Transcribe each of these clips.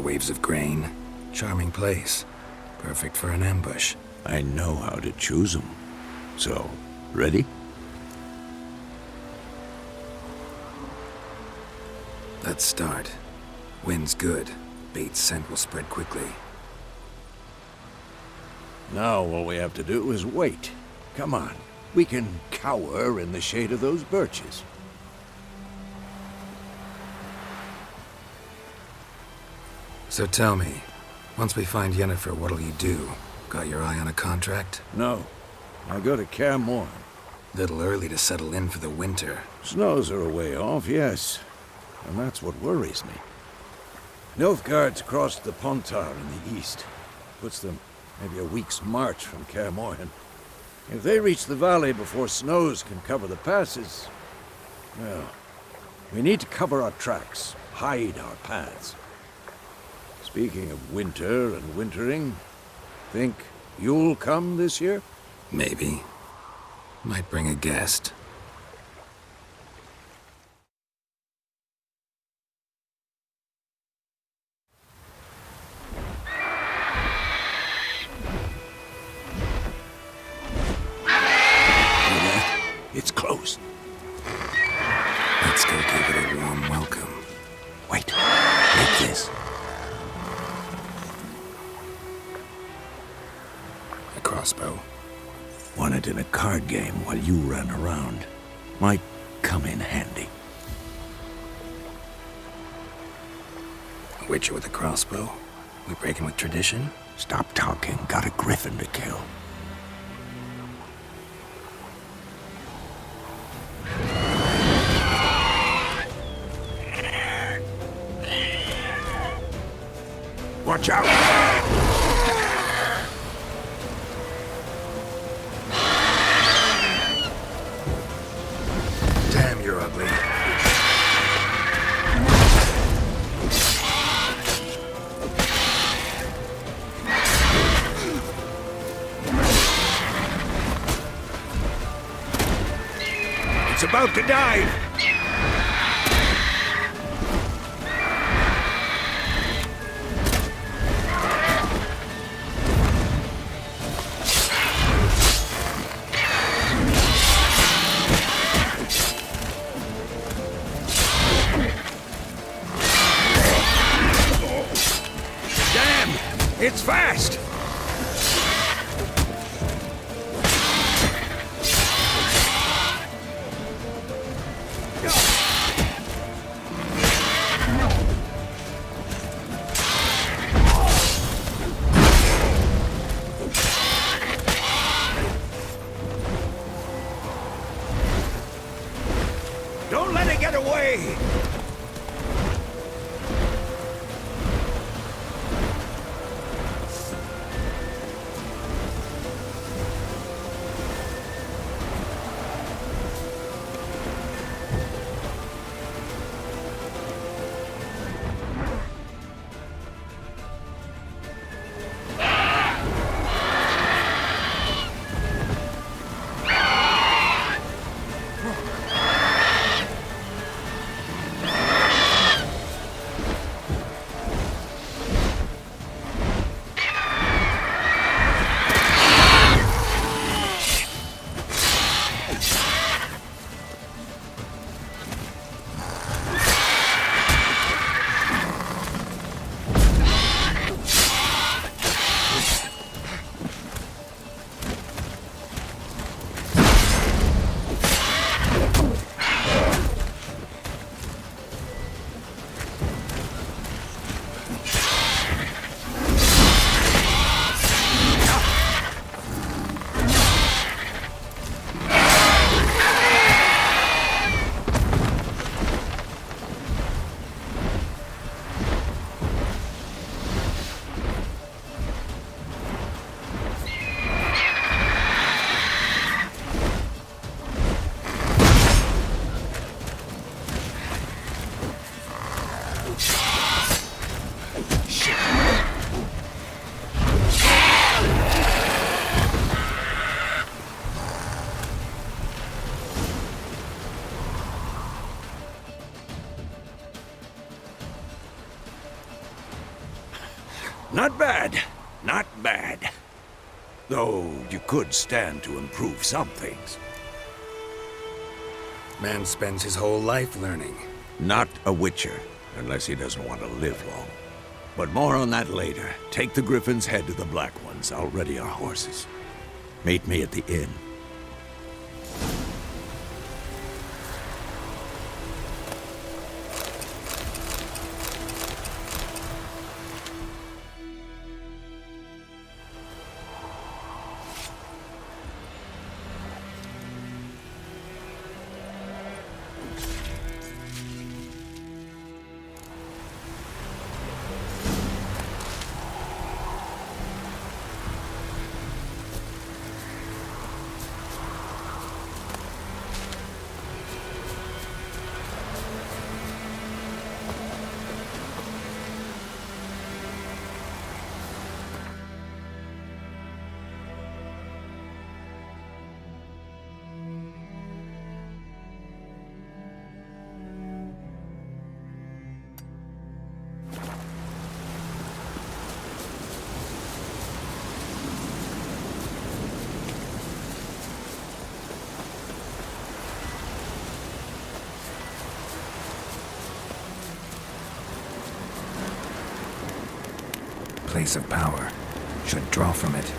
waves of grain. Charming place. Perfect for an ambush. I know how to choose them. So, ready? Let's start. Wind's good. Bait's scent will spread quickly. Now all we have to do is wait. Come on. We can cower in the shade of those birches. So tell me, once we find Yennefer, what'll you do? Got your eye on a contract? No. I go to Kaer Morhen. Little early to settle in for the winter. Snows are a way off, yes. And that's what worries me. Nilfgaard's crossed the Pontar in the east. Puts them maybe a week's march from Kaer Morhen. If they reach the valley before snows can cover the passes, well, we need to cover our tracks, hide our paths. Speaking of winter and wintering, think you'll come this year? Maybe. Might bring a guest. It's close. Let's go give it a warm welcome. Wait, take this. A crossbow. Won it in a card game while you ran around. Might come in handy. A witcher with a crossbow? We breaking with tradition? Stop talking. Got a griffin to kill. Watch out! Damn, you're ugly. It's about to dive! It's fast! Don't let it get away! Not bad. Not bad. Though you could stand to improve some things. Man spends his whole life learning. Not a witcher, unless he doesn't want to live long. But more on that later. Take the Griffin's head to the Black Ones. I'll ready our horses. Meet me at the inn. Place of power. Should draw from it.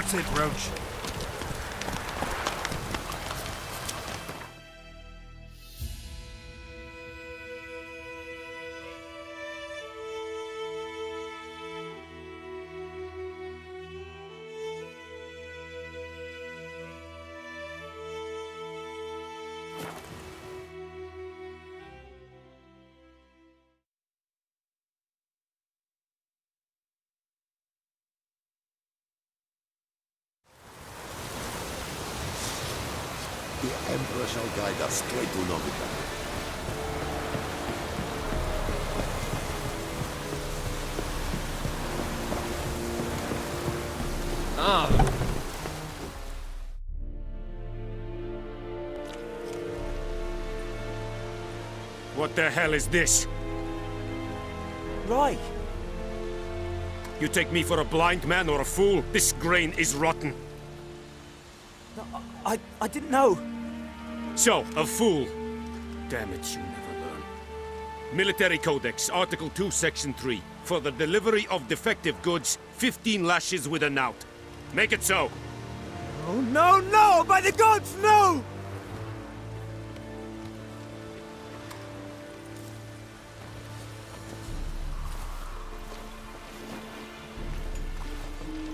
That's it, Roach. The Emperor shall guide us straight to Novita. What the hell is this? Right. You take me for a blind man or a fool? This grain is rotten. No, I didn't know. So, a fool. Damn it, you never learn. Military Codex, Article 2, Section 3. For the delivery of defective goods, 15 lashes with a knout. Make it so. Oh, no, no! By the gods, no!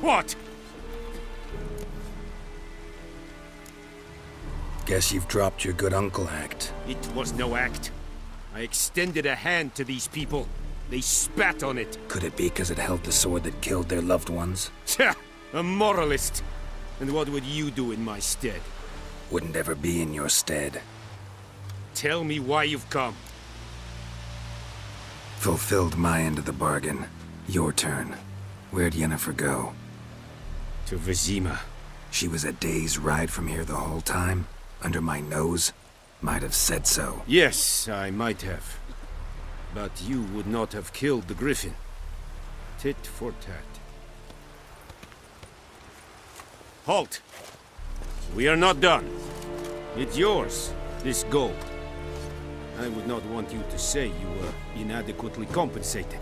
What? Guess you've dropped your good uncle act. It was no act. I extended a hand to these people. They spat on it. Could it be because it held the sword that killed their loved ones? Tja, a moralist. And what would you do in my stead? Wouldn't ever be in your stead. Tell me why you've come. Fulfilled my end of the bargain. Your turn. Where'd Yennefer go? To Vizima. She was a day's ride from here the whole time? Under my nose? Might have said so. Yes, I might have. But you would not have killed the griffin. Tit for tat. Halt! We are not done. It's yours, this gold. I would not want you to say you were inadequately compensated.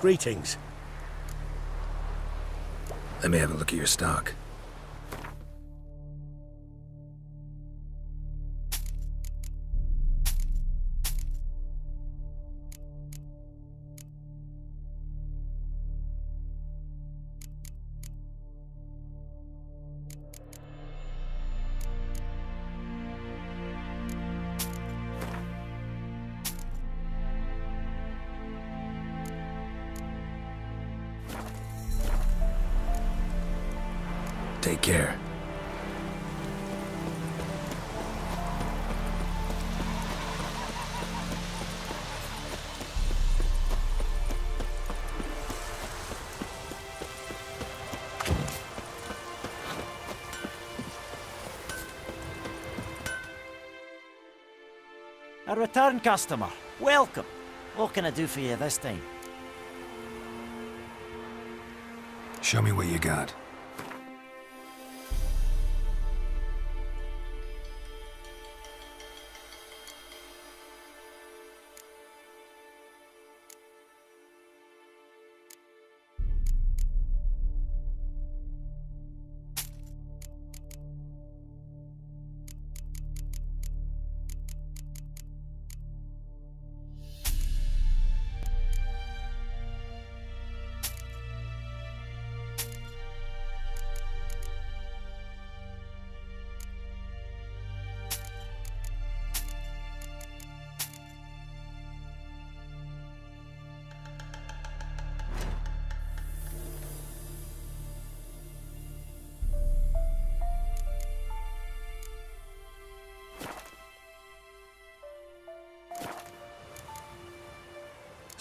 Greetings. Let me have a look at your stock. Take care. A return customer. Welcome. What can I do for you this time? Show me what you got.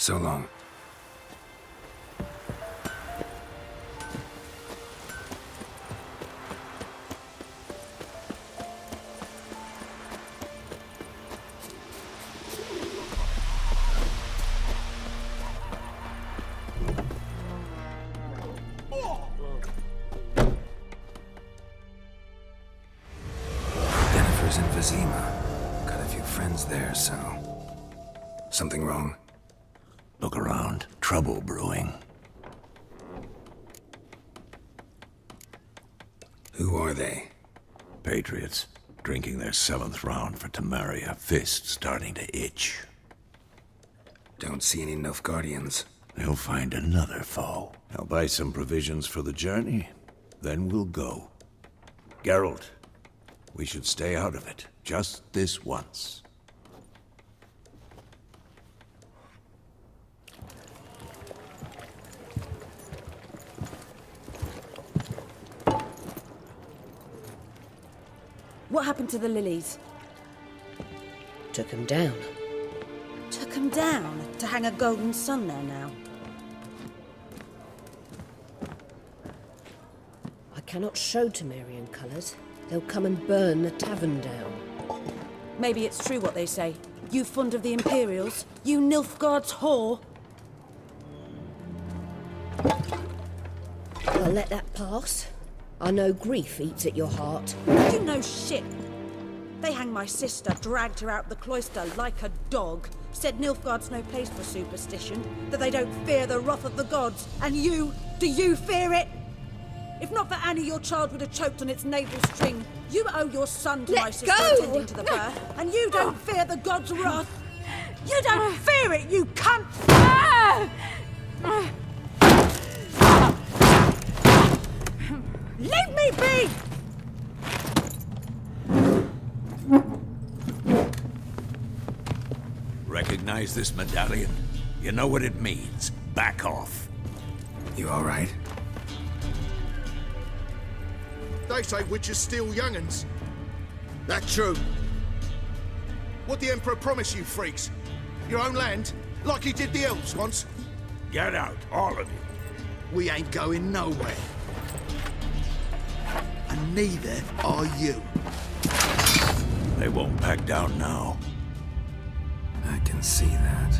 So long. Yennefer's in Vizima. Got a few friends there, so... Something wrong? Look around. Trouble brewing. Who are they? Patriots. Drinking their 7th round for Tamaria. Fist starting to itch. Don't see any Nilfgaardians. They'll find another foe. I'll buy some provisions for the journey. Then we'll go. Geralt, we should stay out of it. Just this once. What happened to the lilies? Took him down. Took them down to hang a golden sun there now. I cannot show Temerian colours. They'll come and burn the tavern down. Maybe it's true what they say. You fond of the Imperials? You Nilfgaard's whore? I'll let that pass. I know grief eats at your heart. You know shit. They hanged my sister, dragged her out the cloister like a dog. Said Nilfgaard's no place for superstition, that they don't fear the wrath of the gods. And you, do you fear it? If not for Annie, your child would have choked on its navel string. You owe your son to my sister attending to the birth, and you don't fear the gods' wrath. You don't fear it, you cunt! Leave me be! Recognize this medallion? You know what it means. Back off. You all right? They say witches steal young'uns. That true? What the Emperor promise you, freaks? Your own land? Like he did the elves once? Get out, all of you. We ain't going nowhere. And neither are you. They won't back down now. I can see that.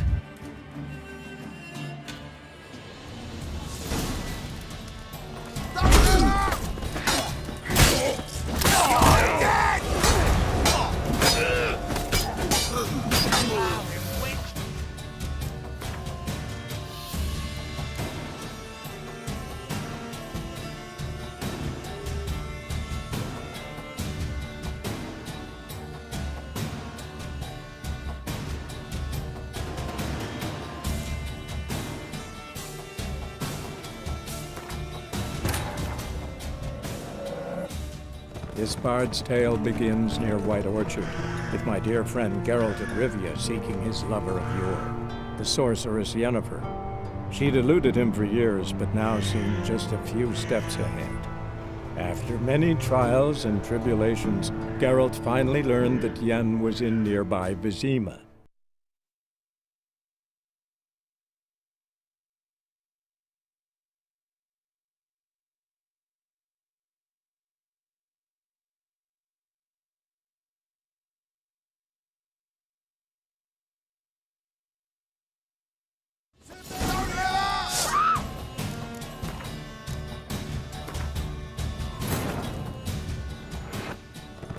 This bard's tale begins near White Orchard, with my dear friend Geralt of Rivia seeking his lover of yore, the sorceress Yennefer. She'd eluded him for years, but now seemed just a few steps ahead. After many trials and tribulations, Geralt finally learned that Yen was in nearby Vizima.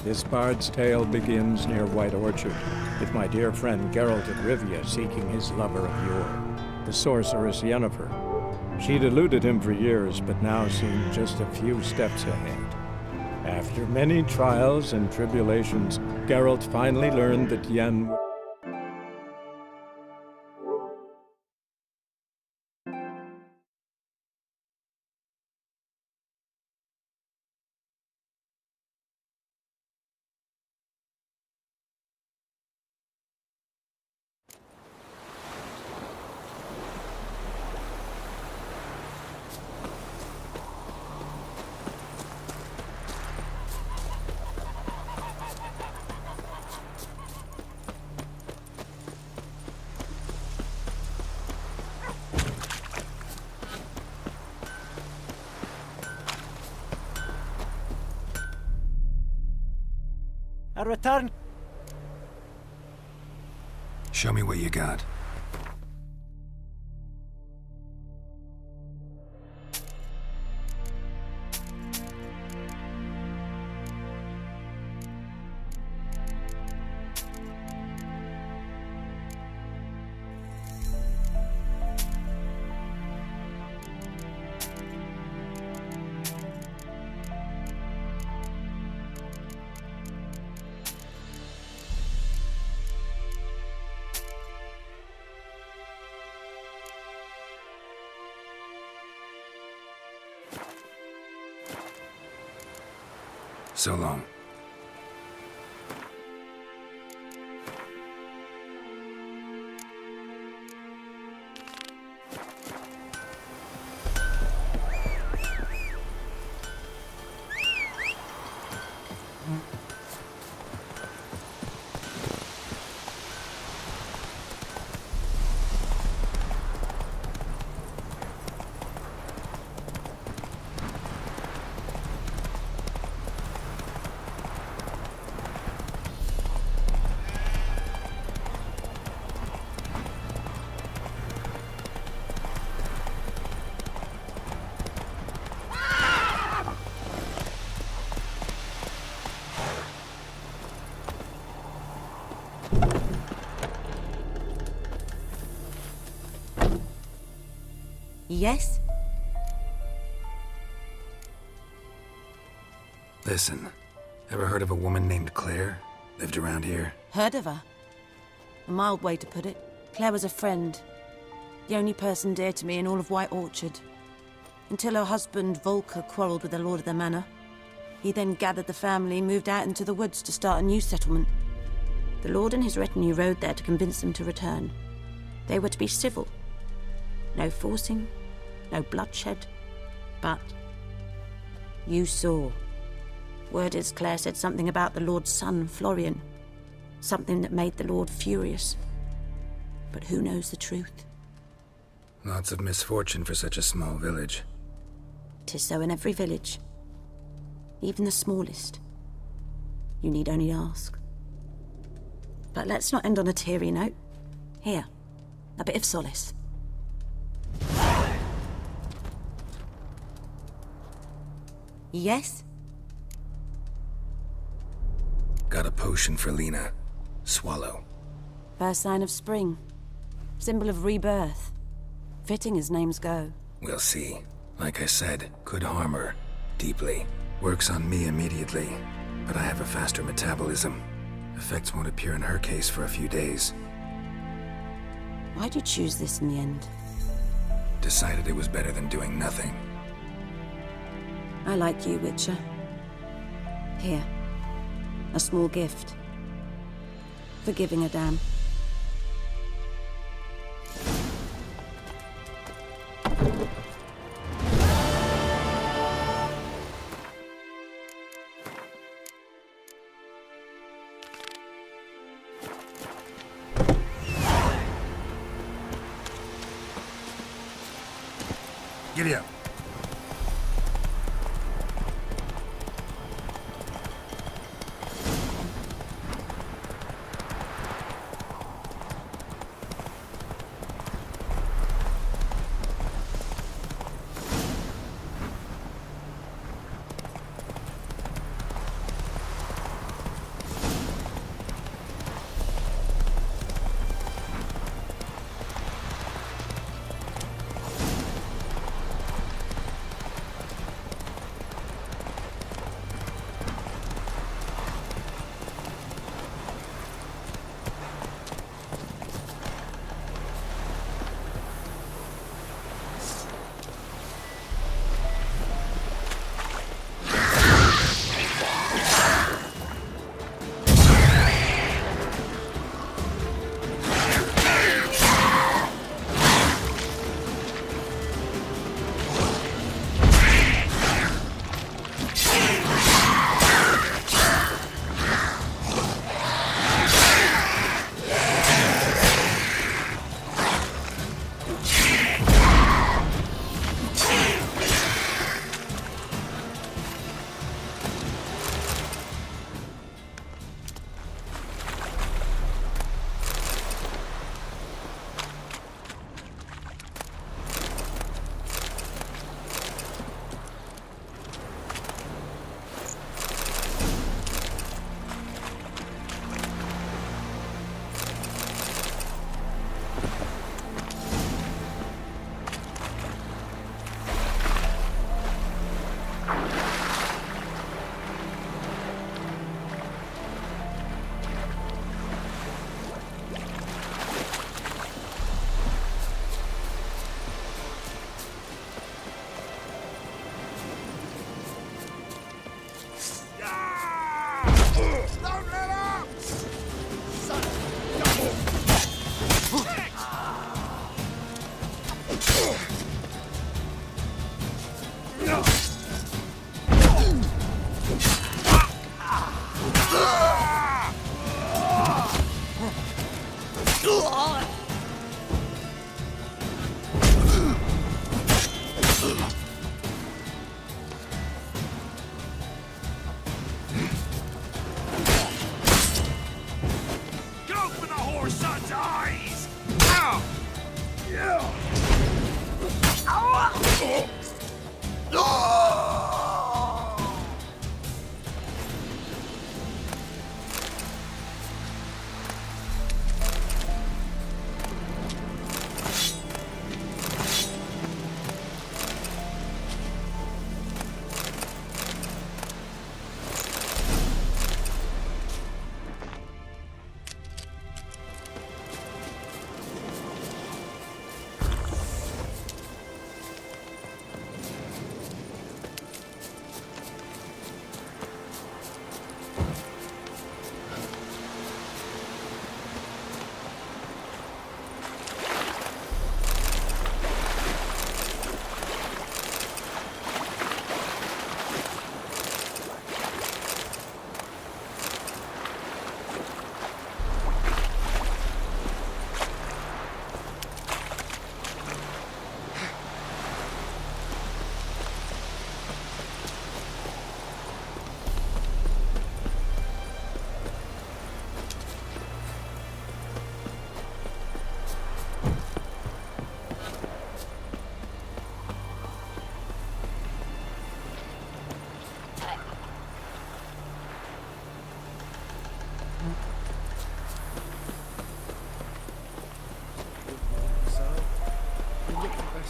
This bard's tale begins near White Orchard, with my dear friend Geralt of Rivia seeking his lover of yore, the sorceress Yennefer. She'd eluded him for years, but now seemed just a few steps ahead. After many trials and tribulations, Geralt finally learned that Yen... A return. Show me what you got. So long. Yes? Listen, ever heard of a woman named Claire? Lived around here? Heard of her? A mild way to put it. Claire was a friend. The only person dear to me in all of White Orchard. Until her husband, Volker, quarreled with the lord of the manor. He then gathered the family and moved out into the woods to start a new settlement. The lord and his retinue rode there to convince them to return. They were to be civil. No forcing, no bloodshed, but you saw. Word is Claire said something about the Lord's son, Florian. Something that made the Lord furious. But who knows the truth? Lots of misfortune for such a small village. 'Tis so in every village. Even the smallest. You need only ask. But let's not end on a teary note. Here, a bit of solace. Yes? Got a potion for Lena. Swallow. First sign of spring. Symbol of rebirth. Fitting as names go. We'll see. Like I said, could harm her. Deeply. Works on me immediately. But I have a faster metabolism. Effects won't appear in her case for a few days. Why'd you choose this in the end? Decided it was better than doing nothing. I like you, Witcher. Here. A small gift. For giving a damn. Giddy up.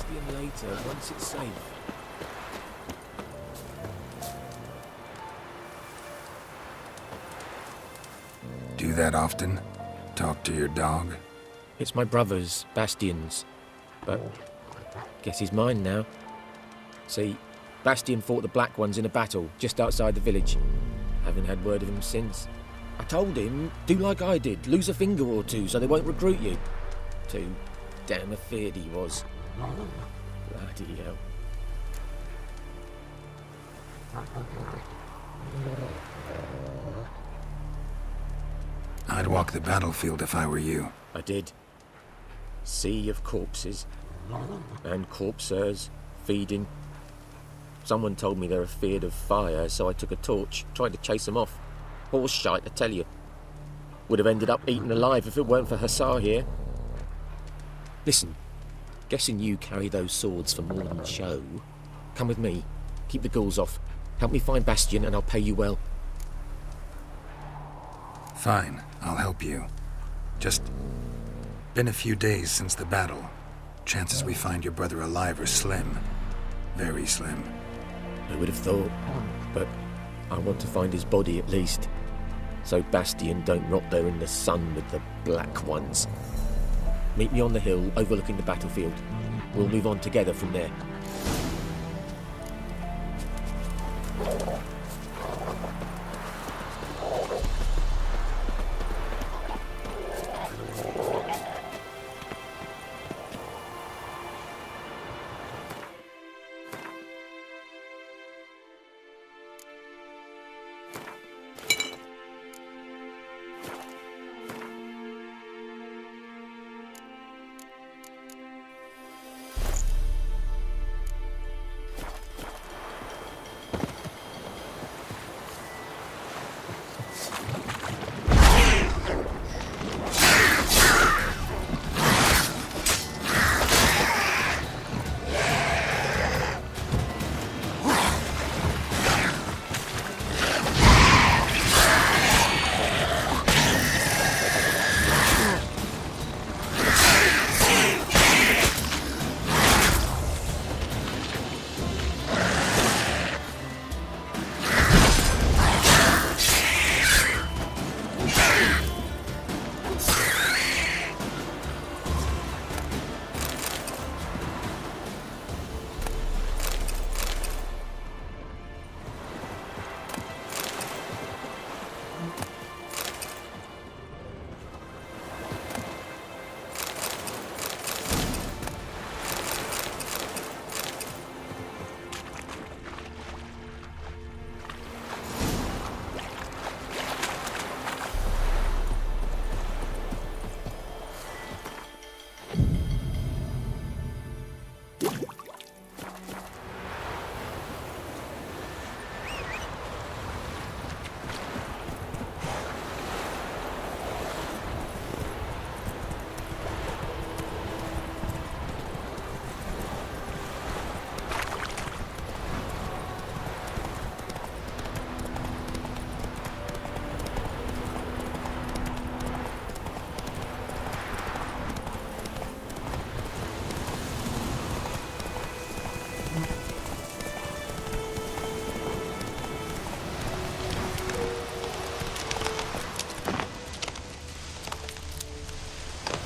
Bastian later, once it's safe. Do that often? Talk to your dog? It's my brother's, Bastian's. But guess he's mine now. See, Bastian fought the Black Ones in a battle just outside the village. Haven't had word of him since. I told him, do like I did, lose a finger or two so they won't recruit you. Too damn afeard he was. Bloody hell. I'd walk the battlefield if I were you. I did. Sea of corpses. And corpsers feeding. Someone told me they're afeard of fire, so I took a torch, tried to chase them off. Horse shite, I tell you. Would have ended up eaten alive if it weren't for Hussar here. Listen, guessing you carry those swords for more than show. Come with me. Keep the ghouls off. Help me find Bastian and I'll pay you well. Fine, I'll help you. Just been a few days since the battle. Chances we find your brother alive are slim. Very slim. I would have thought, but I want to find his body at least. So Bastian don't rot there in the sun with the Black Ones. Meet me on the hill overlooking the battlefield. We'll move on together from there.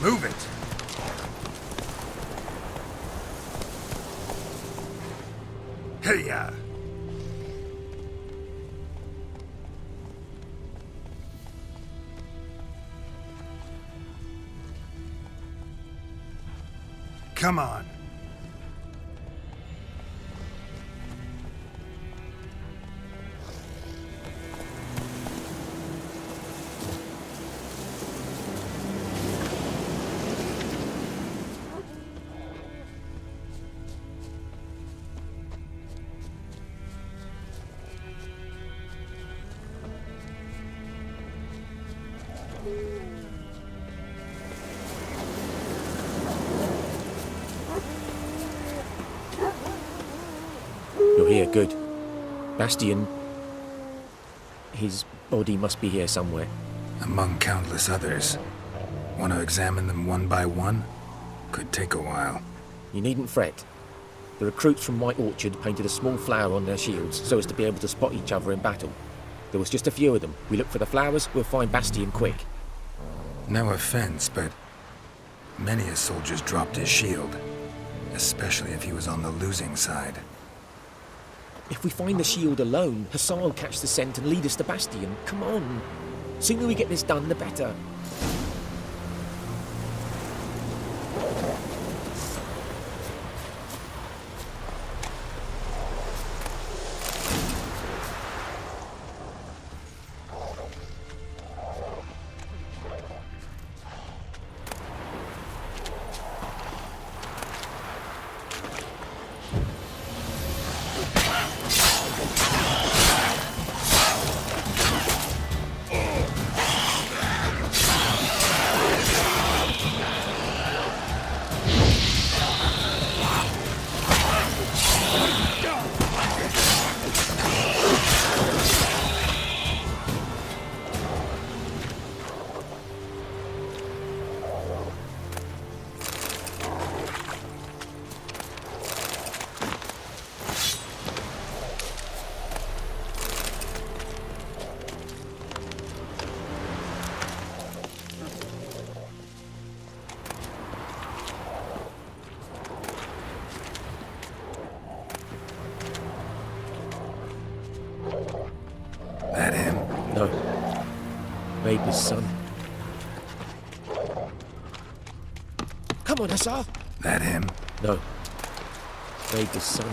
Move it! Hey-ya! Come on. You're here, good. Bastian... his body must be here somewhere. Among countless others. Want to examine them one by one? Could take a while. You needn't fret. The recruits from White Orchard painted a small flower on their shields so as to be able to spot each other in battle. There was just a few of them. We look for the flowers, we'll find Bastion quick. No offense, but many a soldier's dropped his shield, especially if he was on the losing side. If we find the shield alone, Hassan will catch the scent and lead us to Bastion. Come on. Sooner we get this done, the better. That him? No. Vader's son. Come on, Hussar. That him? No. Vader's son.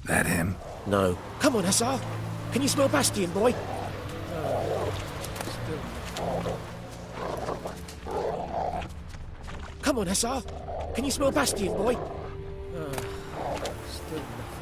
That him? No. Come on, Hussar. Can you smell Bastion, boy? Come on, Hussar. Can you smell Bastion, boy? Still nothing.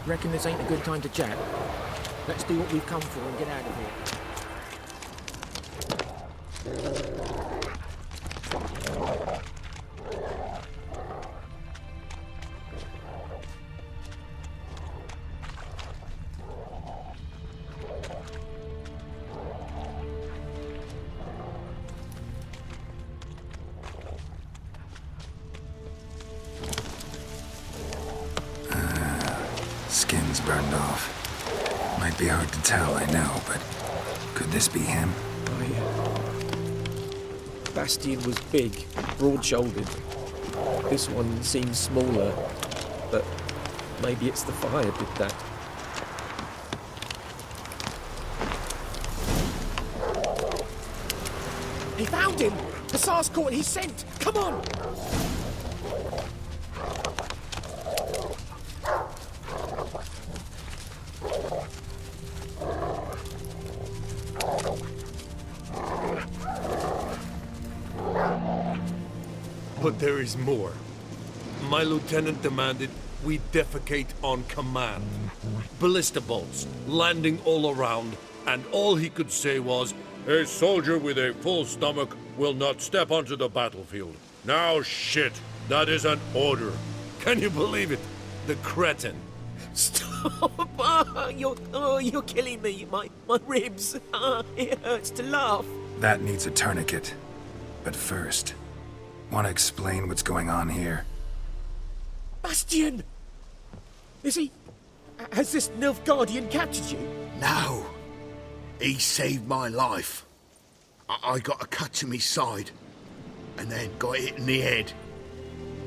Reckon this ain't a good time to chat? Let's do what we've come for and get out of here. Skin's burned off. Might be hard to tell, I know, but could this be him? Bastion was big, broad-shouldered. This one seems smaller, but maybe it's the fire did that. He found him! Hussar's caught his scent! Come on! But there is more. My lieutenant demanded we defecate on command. Ballista bolts, landing all around, and all he could say was, "A soldier with a full stomach will not step onto the battlefield." Now shit, that is an order. Can you believe it? The cretin. Stop! You're killing me. My ribs. It hurts to laugh. That needs a tourniquet. But first, want to explain what's going on here? Bastion! Is he... Has this Nilfgaardian captured you? No. He saved my life. I got a cut to my side, and then got hit in the head.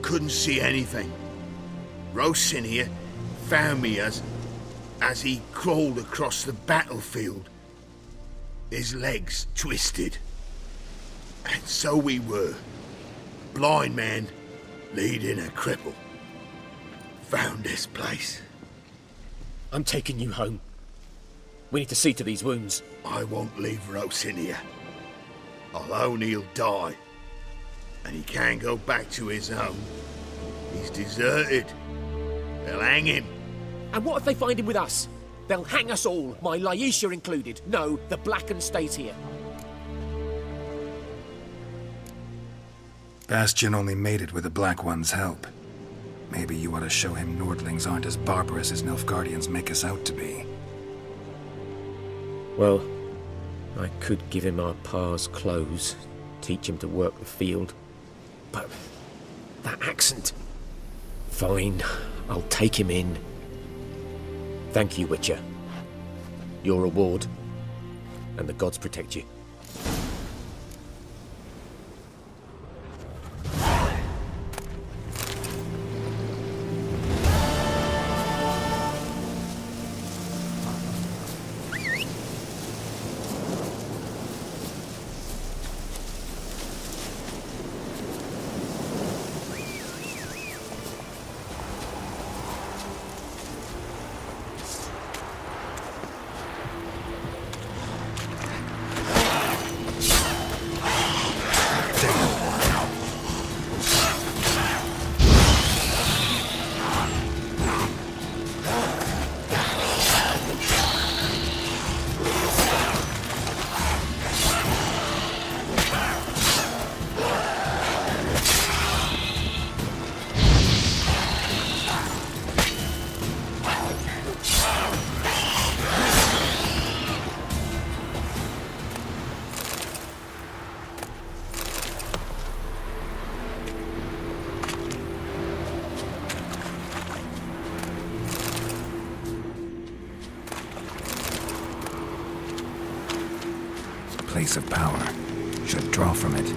Couldn't see anything. Rosin here found me as he crawled across the battlefield. His legs twisted. And so we were. Blind man leading a cripple. Found this place. I'm taking you home. We need to see to these wounds. I won't leave Rosin here. Alone he'll die. and he can't go back to his home. He's deserted. They'll hang him. And what if they find him with us? They'll hang us all, my Laisha included. No, the Blacken stays here. Bastion only made it with the Black One's help. Maybe you ought to show him Nordlings aren't as barbarous as Nilfgaardians make us out to be. Well, I could give him our pa's clothes, teach him to work the field. But that accent... Fine, I'll take him in. Thank you, Witcher. Your reward, and the gods protect you. Place of power. Should draw from it.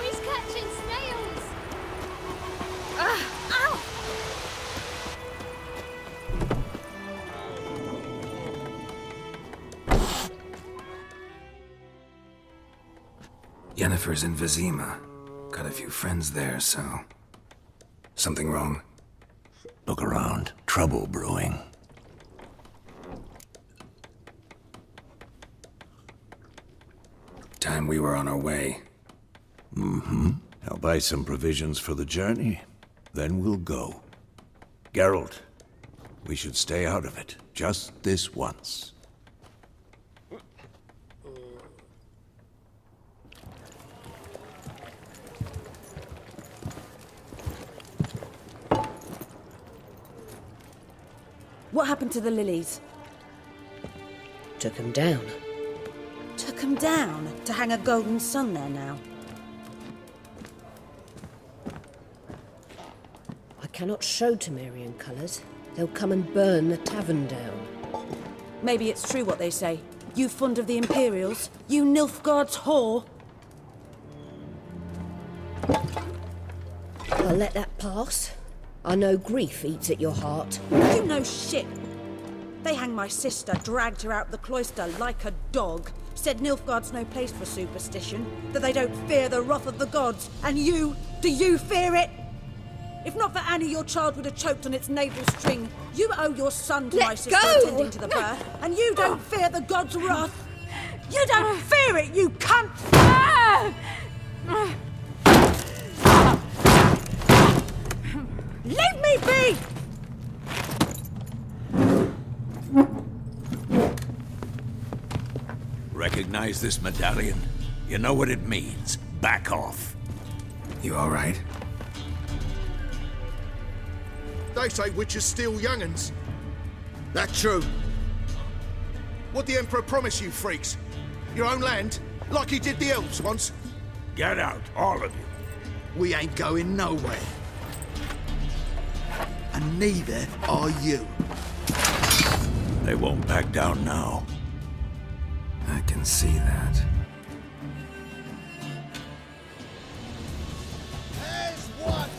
He's catching snails! Ow! Yennefer's in Vizima. Got a few friends there, so... Something wrong? Look around. Trouble brewing. Time we were on our way. Mm-hmm. I'll buy some provisions for the journey. Then we'll go. Geralt, we should stay out of it. Just this once. What happened to the lilies? Took him down. Took him down to hang a golden sun there now. I cannot show Temerian colours. They'll come and burn the tavern down. Maybe it's true what they say. You fond of the Imperials? You Nilfgaard's whore? I'll let that pass. I know grief eats at your heart. You know shit. They hanged my sister, dragged her out the cloister like a dog. Said Nilfgaard's no place for superstition, that they don't fear the wrath of the gods. And you, do you fear it? If not for Annie, your child would have choked on its navel string. You owe your son to Let my sister go! attending to the birth, and you don't fear the god's wrath. You don't fear it, you cunt! Leave me be! Recognize this medallion? You know what it means. Back off. You all right? They say witches steal young'uns. That true? What the Emperor promise you, freaks? Your own land? Like he did the elves once? Get out, all of you. We ain't going nowhere. And neither are you. They won't back down now. I can see that. There's one!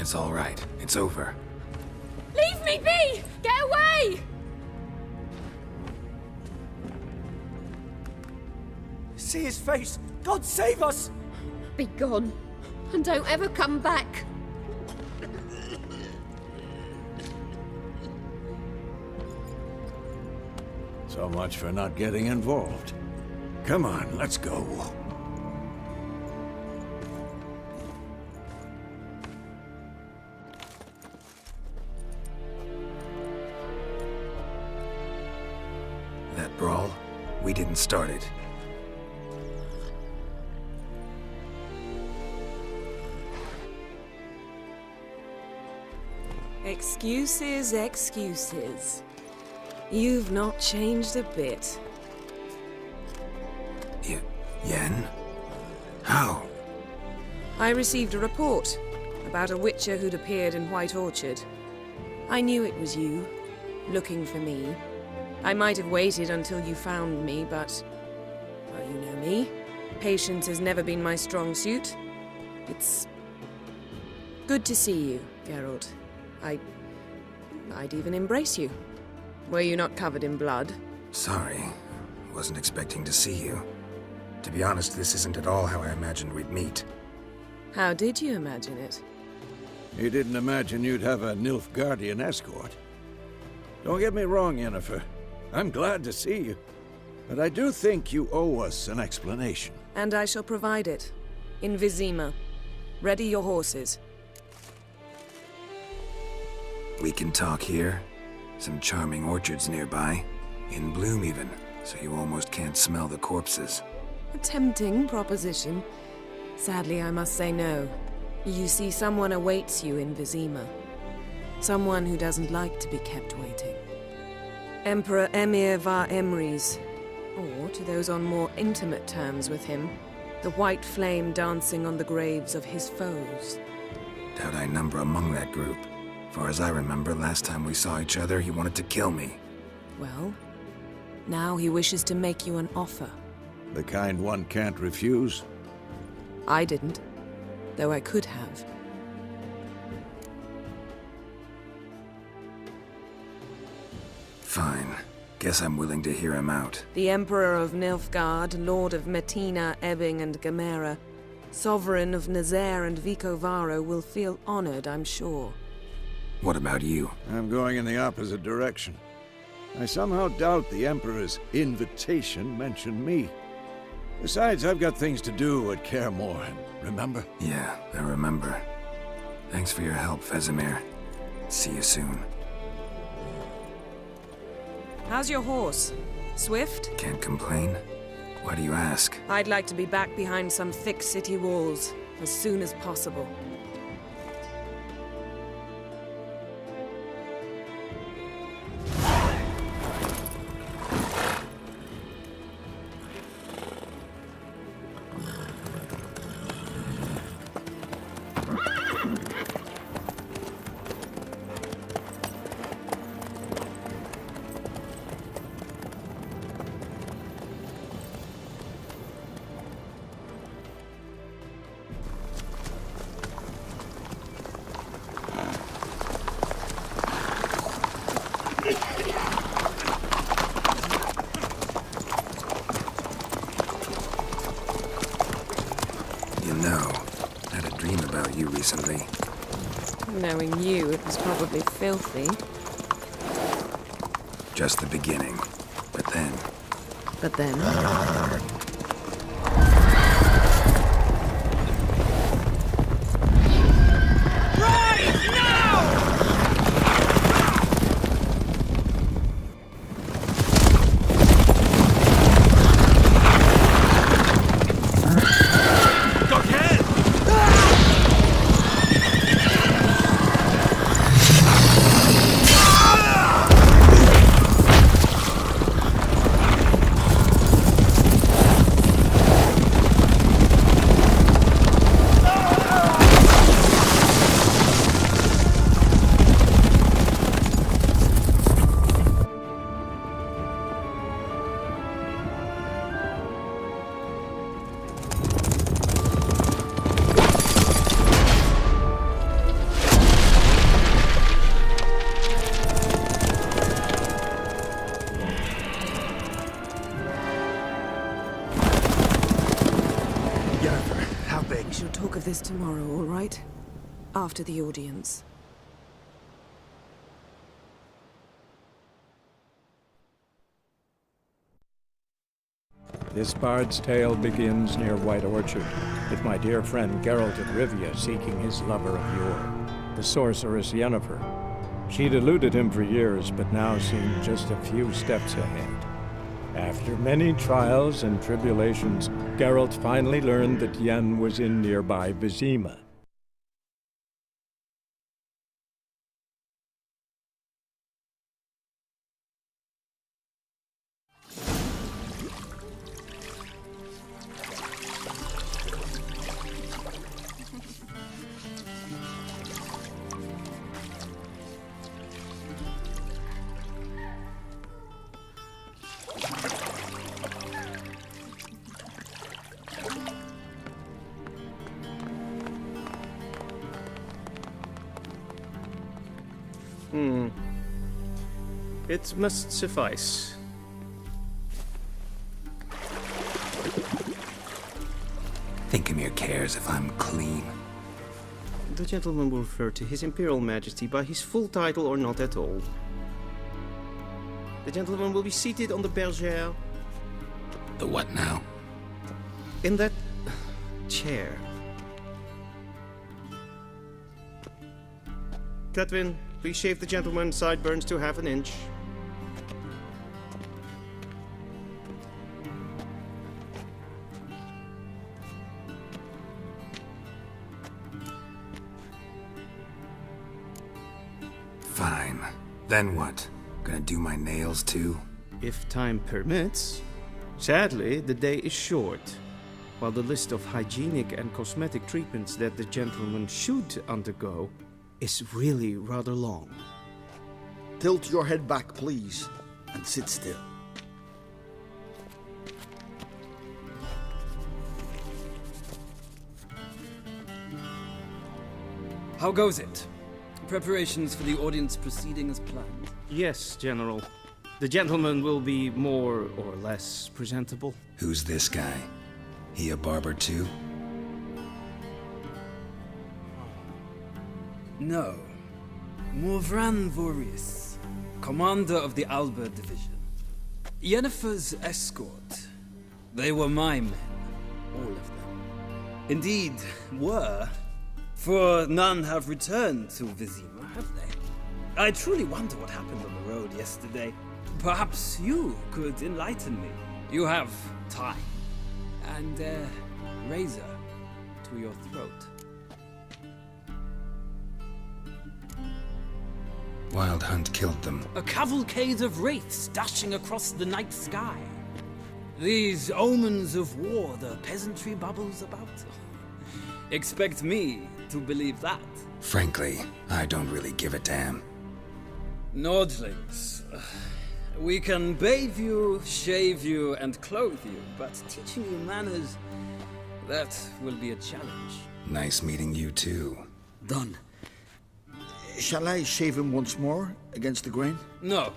It's all right. It's over. Leave me be! Get away! See his face! God save us! Be gone. And don't ever come back. So much for not getting involved. Come on, let's go. That brawl, we didn't start it. Excuses, excuses. You've not changed a bit. Yen? How? I received a report about a witcher who'd appeared in White Orchard. I knew it was you, looking for me. I might have waited until you found me, but... well, you know me. Patience has never been my strong suit. It's... good to see you, Geralt. I'd even embrace you. Were you not covered in blood? Sorry. Wasn't expecting to see you. To be honest, this isn't at all how I imagined we'd meet. How did you imagine it? You didn't imagine you'd have a Nilfgaardian escort. Don't get me wrong, Yennefer. I'm glad to see you. But I do think you owe us an explanation. And I shall provide it. In Vizima. Ready your horses. We can talk here. Some charming orchards nearby. In bloom even, so you almost can't smell the corpses. A tempting proposition. Sadly, I must say no. You see, someone awaits you in Vizima. Someone who doesn't like to be kept waiting. Emperor Emir var Emrys. Or, to those on more intimate terms with him, the white flame dancing on the graves of his foes. Doubt I number among that group. Far as I remember, last time we saw each other, he wanted to kill me. Well, now he wishes to make you an offer. The kind one can't refuse? I didn't, though I could have. Fine. Guess I'm willing to hear him out. The Emperor of Nilfgaard, Lord of Metina, Ebbing and Gamera, Sovereign of Nazaire and Vicovaro will feel honored, I'm sure. What about you? I'm going in the opposite direction. I somehow doubt the Emperor's invitation mentioned me. Besides, I've got things to do at Kaer Morhen, remember? Yeah, I remember. Thanks for your help, Vesemir. See you soon. How's your horse? Swift? Can't complain. Why do you ask? I'd like to be back behind some thick city walls as soon as possible. know. Had a dream about you recently. Knowing you, it was probably filthy. Just the beginning. But then... But then? big. We shall talk of this tomorrow, all right? After the audience. This bard's tale begins near White Orchard, with my dear friend Geralt of Rivia seeking his lover of yore, the sorceress Yennefer. She'd eluded him for years, but now seemed just a few steps ahead. After many trials and tribulations, Geralt finally learned that Yen was in nearby Vizima. It must suffice. Thinkamere cares if I'm clean. The gentleman will refer to His Imperial Majesty by his full title or not at all. The gentleman will be seated on the bergère. The what now? In that chair. Cletwin, please shave the gentleman's sideburns to half an inch. Fine. Then what? Gonna do my nails too? If time permits. Sadly, the day is short, while the list of hygienic and cosmetic treatments that the gentleman should undergo is really rather long. Tilt your head back, please, and sit still. How goes it? Preparations for the audience proceeding as planned? Yes, General. The gentleman will be more or less presentable. Who's this guy? He a barber too? No. Morvran Vorius, commander of the Alba Division. Yennefer's escort. They were my men, all of them. Indeed, were. For none have returned to Vizima, have they? I truly wonder what happened on the road yesterday. Perhaps you could enlighten me. You have time. And a razor to your throat. Wild Hunt killed them. A cavalcade of wraiths dashing across the night sky. These omens of war the peasantry bubbles about. Expect me to believe that. Frankly, I don't really give a damn. Nordlings. We can bathe you, shave you, and clothe you, but teaching you manners, that will be a challenge. Nice meeting you too. Done. Shall I shave him once more, against the grain? No.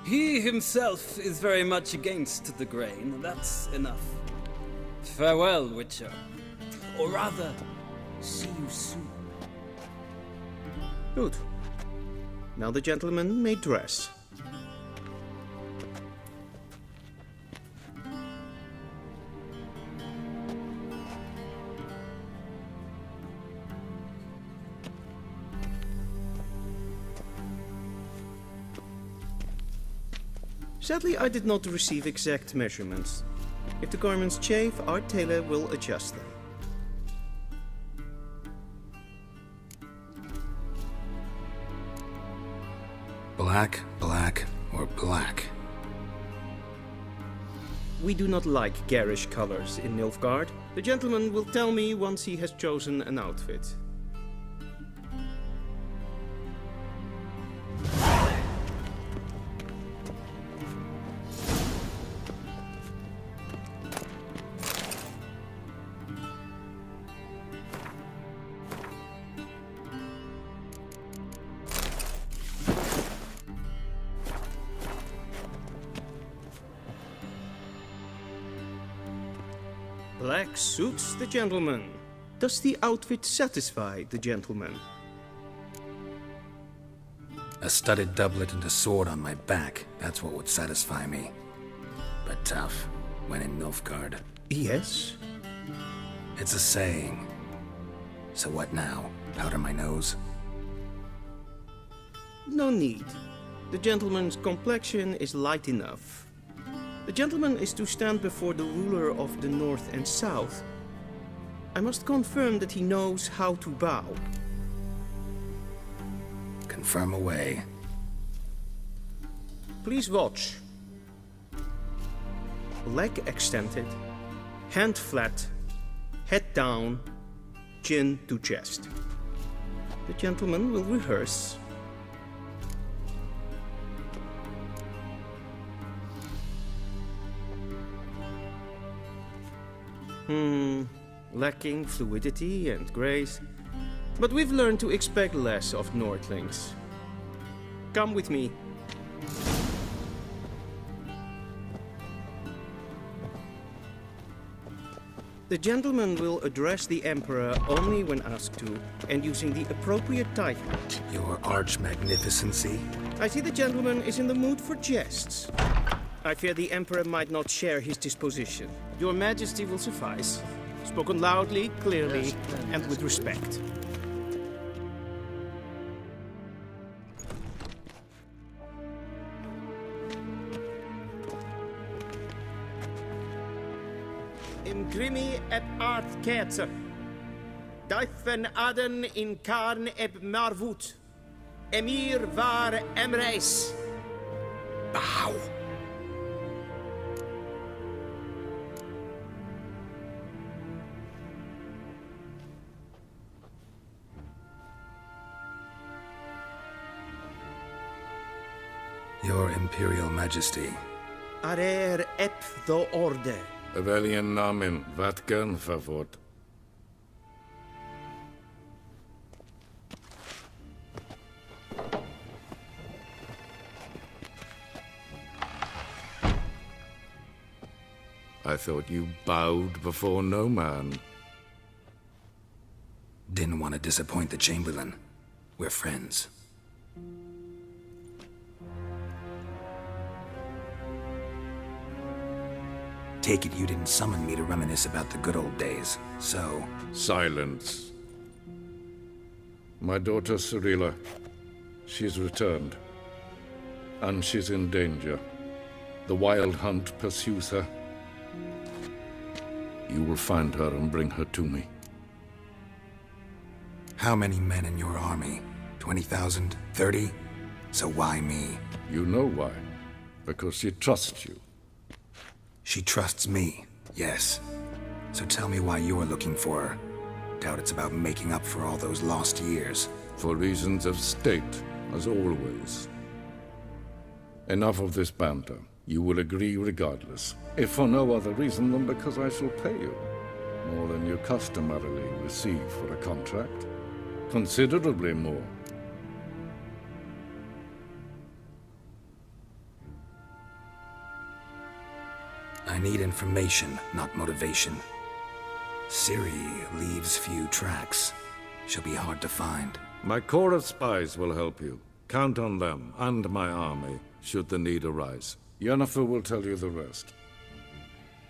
He himself is very much against the grain. That's enough. Farewell, Witcher. Or rather, see you soon. Good. Now the gentleman may dress. Sadly, I did not receive exact measurements. If the garments chafe, our tailor will adjust them. Black, black, or black? We do not like garish colors in Nilfgaard. The gentleman will tell me once he has chosen an outfit. Black suits the gentleman. Does the outfit satisfy the gentleman? A studded doublet and a sword on my back, that's what would satisfy me. But tough, when in Nilfgaard. Yes? It's a saying. So what now? Powder my nose? No need. The gentleman's complexion is light enough. The gentleman is to stand before the ruler of the North and South. I must confirm that he knows how to bow. Confirm away. Please watch. Leg extended, hand flat, head down, chin to chest. The gentleman will rehearse. Lacking fluidity and grace. But we've learned to expect less of Nordlings. Come with me. The gentleman will address the Emperor only when asked to, and using the appropriate title. Your Arch-Magnificency? I see the gentleman is in the mood for jests. I fear the Emperor might not share his disposition. Your Majesty will suffice. Spoken loudly, clearly, and with respect. Imgrimi et art ketzer. Duifen aden in karn eb marvoet. Emir var emreis. Bow. Your Imperial Majesty. Arer ep the orde. Weljen namen, wat gern verwoord. I thought you bowed before no man. Didn't want to disappoint the Chamberlain. We're friends. Take it you didn't summon me to reminisce about the good old days, so... Silence. My daughter Cyrilla, she's returned. And she's in danger. The Wild Hunt pursues her. You will find her and bring her to me. How many men in your army? 20,000? 30? So why me? You know why. Because she trusts you. She trusts me, yes. So tell me why you're looking for her. Doubt it's about making up for all those lost years. For reasons of state, as always. Enough of this banter. You will agree regardless. If for no other reason than because I shall pay you. More than you customarily receive for a contract. Considerably more. I need information, not motivation. Ciri leaves few tracks. She'll be hard to find. My corps of spies will help you. Count on them, and my army, should the need arise. Yennefer will tell you the rest.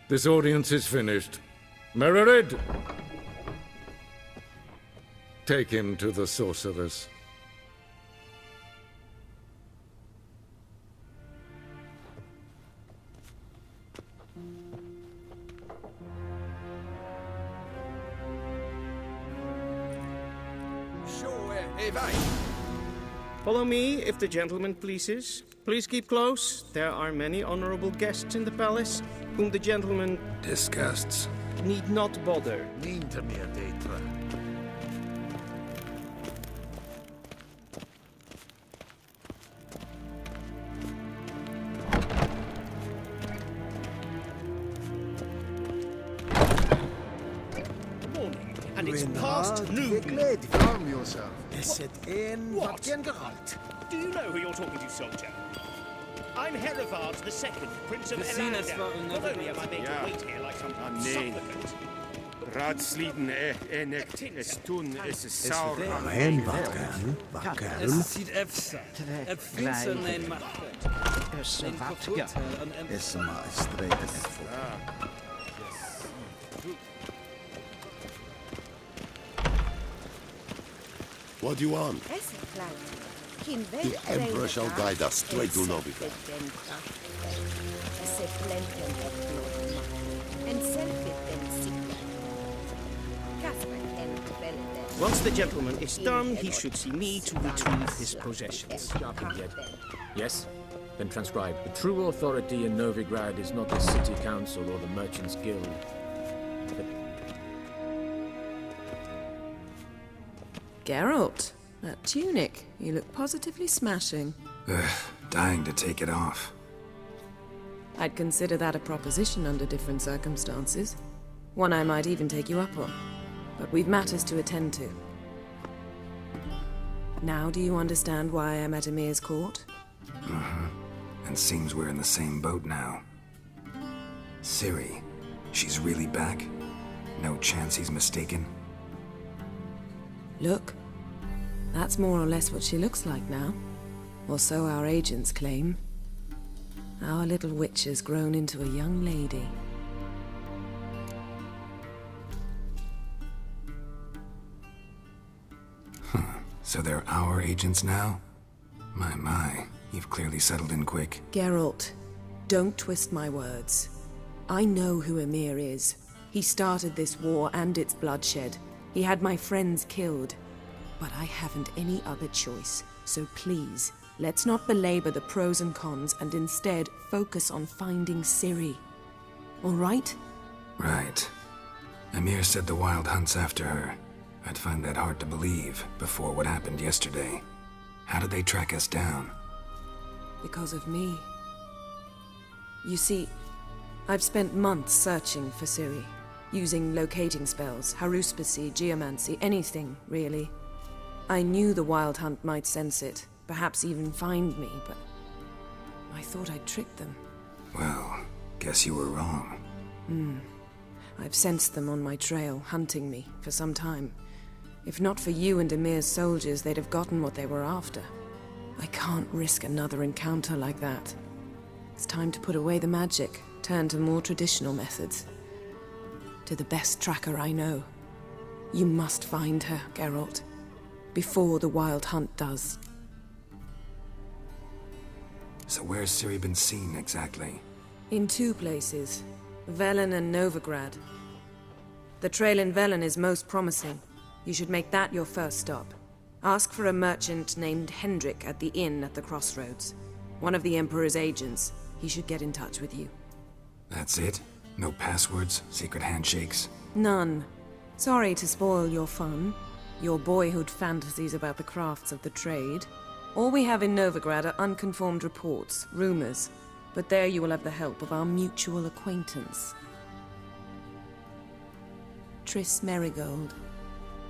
This audience is finished. Mererid! Take him to the sorceress. Follow me, if the gentleman pleases. Please keep close. There are many honorable guests in the palace, whom the gentleman disgusts. Need not bother. And it's past noon. What? Do you know who you're talking to, soldier? I'm Herivard II, Prince of Elander. Not only am I made to wait here like some supplicant. Raadsleden echt is toen is het saur. En wat kan? Es sieht efsa. Et finsen ein Macht. Is maar straight effort. What do you want? The Emperor shall guide us straight to Novigrad. Once the gentleman is done, he should see me to retrieve his possessions. Yes? Then transcribe. The true authority in Novigrad is not the city council or the merchants' guild. Geralt, that tunic. You look positively smashing. Ugh, dying to take it off. I'd consider that a proposition under different circumstances. One I might even take you up on. But we've matters to attend to. Now do you understand why I'm at Emir's court? And seems we're in the same boat now. Ciri, she's really back? No chance he's mistaken? Look, that's more or less what she looks like now. Or so our agents claim. Our little witch has grown into a young lady. So they're our agents now? My, you've clearly settled in quick. Geralt, don't twist my words. I know who Emir is. He started this war and its bloodshed. He had my friends killed. But I haven't any other choice. So please, let's not belabor the pros and cons and instead focus on finding Ciri. All right? Right. Emir said the Wild Hunt's after her. I'd find that hard to believe before what happened yesterday. How did they track us down? Because of me. You see, I've spent months searching for Ciri. Using locating spells, haruspicy, geomancy, anything, really. I knew the Wild Hunt might sense it, perhaps even find me, but I thought I'd tricked them. Well, guess you were wrong. I've sensed them on my trail, hunting me, for some time. If not for you and Emir's soldiers, they'd have gotten what they were after. I can't risk another encounter like that. It's time to put away the magic, turn to more traditional methods. To the best tracker I know. You must find her, Geralt. Before the Wild Hunt does. So where's Ciri been seen, exactly? In two places. Velen and Novigrad. The trail in Velen is most promising. You should make that your first stop. Ask for a merchant named Hendrik at the inn at the crossroads. One of the Emperor's agents. He should get in touch with you. That's it? No passwords? Secret handshakes? None. Sorry to spoil your fun. Your boyhood fantasies about the crafts of the trade. All we have in Novigrad are unconfirmed reports, rumors. But there you will have the help of our mutual acquaintance. Triss Merigold.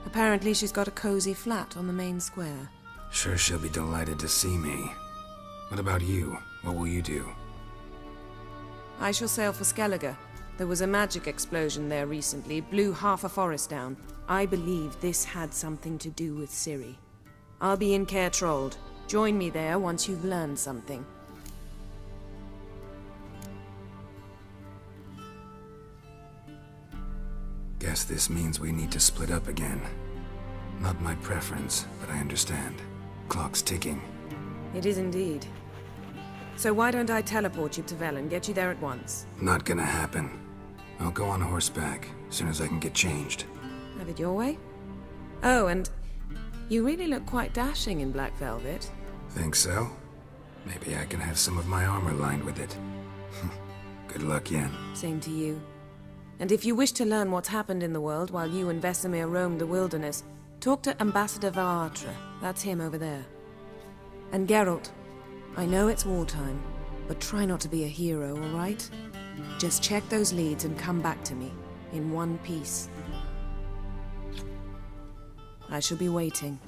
Apparently she's got a cozy flat on the main square. Sure she'll be delighted to see me. What about you? What will you do? I shall sail for Skellige. There was a magic explosion there recently, blew half a forest down. I believe this had something to do with Ciri. I'll be in Caer Trold. Join me there once you've learned something. Guess this means we need to split up again. Not my preference, but I understand. Clock's ticking. It is indeed. So why don't I teleport you to Vel and get you there at once? Not gonna happen. I'll go on horseback, as soon as I can get changed. Have it your way? Oh, and you really look quite dashing in black velvet. Think so? Maybe I can have some of my armor lined with it. Good luck, Yen. Same to you. And if you wish to learn what's happened in the world while you and Vesemir roamed the wilderness, talk to Ambassador Varatra. That's him over there. And Geralt, I know it's wartime, but try not to be a hero, all right? Just check those leads and come back to me, in one piece. I shall be waiting.